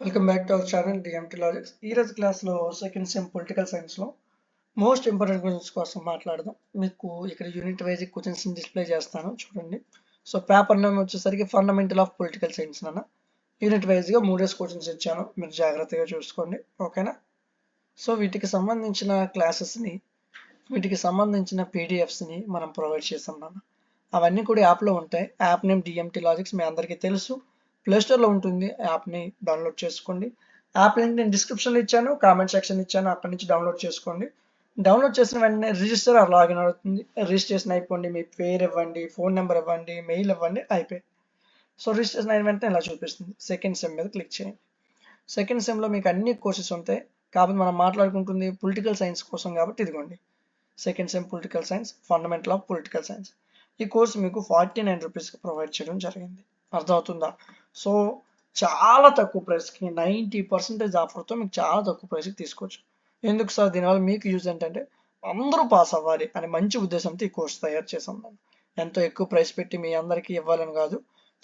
Welcome back to our channel DMT logics. ఈరోజు క్లాస్లో second sem political సైన్స్లో most important questions కోసం మాట్లాడదాం. మీకు ఇక్కడ యూనిట్ వైజ్ క్వశ్చన్స్ డిస్ప్లే చేస్తాను చూడండి. సో పేపర్ నేమ్ వచ్చేసరికి ఫండమెంటల్ ఆఫ్ పొలిటికల్ సైన్స్ అన్న యూనిట్ వైజ్గా 3 క్వశ్చన్స్ ఇచ్చాను, మీరు జాగ్రత్తగా చూసుకోండి, ఓకేనా. సో వీటికి సంబంధించిన క్లాసెస్ని, వీటికి సంబంధించిన పీడిఎఫ్స్ని మనం ప్రొవైడ్ చేస్తాం నాన్న. అవన్నీ కూడా యాప్లో ఉంటాయి. యాప్ నేమ్ డిఎంటీ లాజిక్స్ మీ అందరికీ తెలుసు, ప్లేస్టోర్లో ఉంటుంది. యాప్ని డౌన్లోడ్ చేసుకోండి. యాప్ లింక్ నేను డిస్క్రిప్షన్లో ఇచ్చాను, కామెంట్ సెక్షన్ ఇచ్చాను, అక్కడి నుంచి డౌన్లోడ్ చేసుకోండి. డౌన్లోడ్ చేసిన వెంటనే రిజిస్టర్ ఆర్ లాగిన్ అవుతుంది. రిజిస్ట్రేషన్ అయిపోండి, మీ పేరు ఇవ్వండి, ఫోన్ నెంబర్ ఇవ్వండి, మెయిల్ ఇవ్వండి, అయిపోయి. సో రిజిస్ట్రేషన్ అయిన వెంటనే ఇలా చూపిస్తుంది. సెకండ్ సెమ్ మీద క్లిక్ చేయండి. సెకండ్ సెమ్లో మీకు అన్ని కోర్సెస్ ఉంటాయి, కాబట్టి మనం మాట్లాడుకుంటుంది పొలిటికల్ సైన్స్ కోసం కాబట్టి ఇదిగోండి second sem political science, fundamental of political science. ఈ కోర్స్ మీకు 49 రూపీస్కి ప్రొవైడ్ చేయడం జరిగింది, అర్థమవుతుందా. సో చాలా తక్కువ ప్రైస్కి 90% ఆఫర్తో మీకు చాలా తక్కువ ప్రైస్కి తీసుకోవచ్చు. ఎందుకు సార్, దీనివల్ల మీకు యూజ్ ఏంటంటే అందరూ పాస్ అవ్వాలి అనే మంచి ఉద్దేశంతో ఈ కోర్స్ తయారు చేసాం. మనం ఎంతో ఎక్కువ ప్రైస్ పెట్టి మీ అందరికీ ఇవ్వాలని కాదు,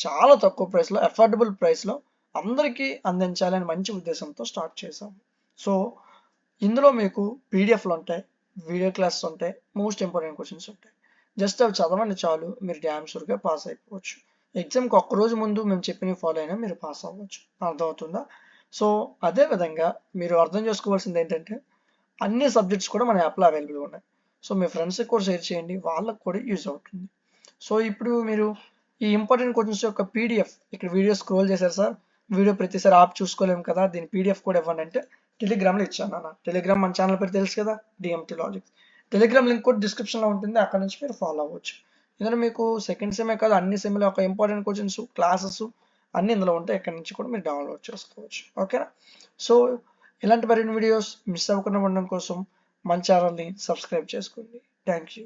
చాలా తక్కువ ప్రైస్లో, అఫోర్డబుల్ ప్రైస్లో అందరికీ అందించాలని మంచి ఉద్దేశంతో స్టార్ట్ చేసాం. సో ఇందులో మీకు పీడిఎఫ్లు ఉంటాయి, వీడియో క్లాసెస్ ఉంటాయి, మోస్ట్ ఇంపార్టెంట్ క్వశ్చన్స్ ఉంటాయి. జస్ట్ అవి చదవండి చాలు, మీరు డ్యామ్ షూర్గా పాస్ అయిపోవచ్చు. ఎగ్జామ్కి ఒక్కరోజు ముందు మేము చెప్పినవి ఫాలో అయినా మీరు పాస్ అవ్వచ్చు, అర్థమవుతుందా. సో అదేవిధంగా మీరు అర్థం చేసుకోవాల్సింది ఏంటంటే అన్ని సబ్జెక్ట్స్ కూడా మన యాప్లో అవైలబుల్గా ఉన్నాయి. సో మీ ఫ్రెండ్స్కి కూడా షేర్ చేయండి, వాళ్ళకు కూడా యూజ్ అవుతుంది. సో ఇప్పుడు మీరు ఈ ఇంపార్టెంట్ క్వశ్చన్స్ యొక్క పీడిఎఫ్, ఇక్కడ వీడియో స్క్రోల్ చేశారు సార్, వీడియో ప్రతిసారి ఆప్ చూసుకోలేము కదా, దీని పీడిఎఫ్ కూడా ఇవ్వండి అంటే టెలిగ్రామ్లో ఇచ్చాను అన్న. టెలిగ్రామ్ మన ఛానల్ పేరు తెలుసు కదా, డిఎంటీ లాజిక్స్. టెలిగ్రామ్ లింక్ కూడా డిస్క్రిప్షన్లో ఉంటుంది, అక్కడ నుంచి మీరు ఫాలో అవ్వచ్చు. ఇందులో మీకు సెకండ్ సెమే కాదు, అన్ని సెమ్లో ఒక ఇంపార్టెంట్ క్వశ్చన్స్, క్లాసెస్ అన్ని ఇందులో ఉంటాయి, ఎక్కడి నుంచి కూడా మీరు డౌన్లోడ్ చేసుకోవచ్చు, ఓకేనా. సో ఇలాంటి మరిన్ని వీడియోస్ మిస్ అవ్వకుండా ఉండడం కోసం మన ఛానల్ని సబ్స్క్రైబ్ చేసుకోండి. Thank you.